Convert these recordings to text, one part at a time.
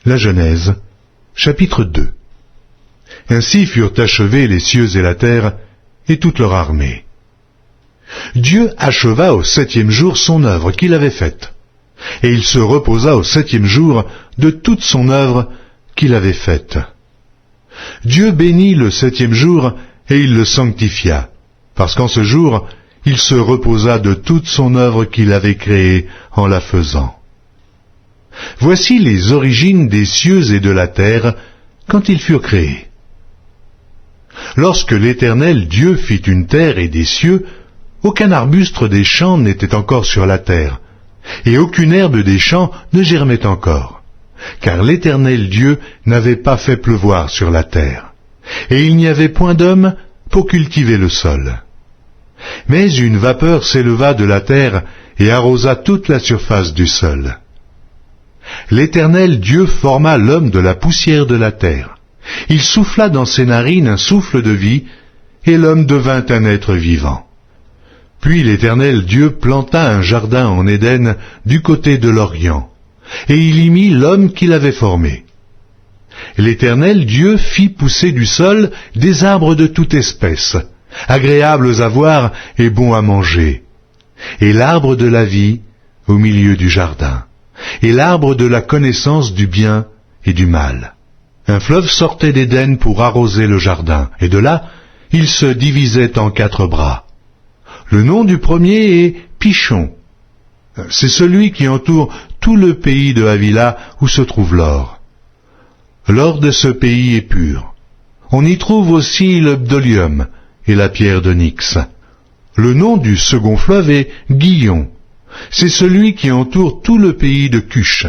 La Genèse, chapitre 2. Ainsi furent achevés les cieux et la terre, et toute leur armée. Dieu acheva au 7e jour son œuvre qu'il avait faite, et il se reposa au 7e jour de toute son œuvre qu'il avait faite. Dieu bénit le 7e jour, et il le sanctifia, parce qu'en ce jour, il se reposa de toute son œuvre qu'il avait créée en la faisant. Voici les origines des cieux et de la terre quand ils furent créés. Lorsque l'Éternel Dieu fit une terre et des cieux, aucun arbuste des champs n'était encore sur la terre, et aucune herbe des champs ne germait encore, car l'Éternel Dieu n'avait pas fait pleuvoir sur la terre, et il n'y avait point d'homme pour cultiver le sol. Mais une vapeur s'éleva de la terre et arrosa toute la surface du sol. L'Éternel Dieu forma l'homme de la poussière de la terre. Il souffla dans ses narines un souffle de vie, et l'homme devint un être vivant. Puis l'Éternel Dieu planta un jardin en Éden du côté de l'Orient, et il y mit l'homme qu'il avait formé. L'Éternel Dieu fit pousser du sol des arbres de toute espèce, agréables à voir et bons à manger, et l'arbre de la vie au milieu du jardin, et l'arbre de la connaissance du bien et du mal. Un fleuve sortait d'Éden pour arroser le jardin, et de là, il se divisait en 4 bras. Le nom du premier est Pishon. C'est celui qui entoure tout le pays de Havila où se trouve l'or. L'or de ce pays est pur. On y trouve aussi le bdolium et la pierre d'onyx. Le nom du second fleuve est Gihon. C'est celui qui entoure tout le pays de Cush.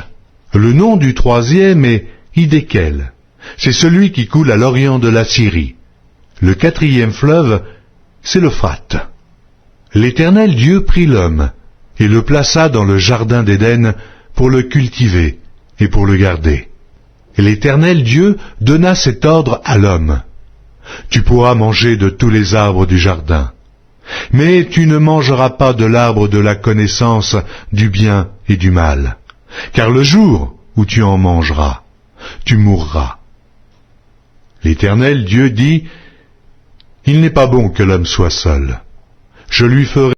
Le nom du troisième est Hiddekel. C'est celui qui coule à l'orient de la Syrie. Le 4e fleuve, c'est l'Euphrate. L'Éternel Dieu prit l'homme et le plaça dans le jardin d'Éden pour le cultiver et pour le garder. Et l'Éternel Dieu donna cet ordre à l'homme. Tu pourras manger de tous les arbres du jardin, mais tu ne mangeras pas de l'arbre de la connaissance du bien et du mal, car le jour où tu en mangeras, tu mourras. L'Éternel Dieu dit, il n'est pas bon que l'homme soit seul. Je lui ferai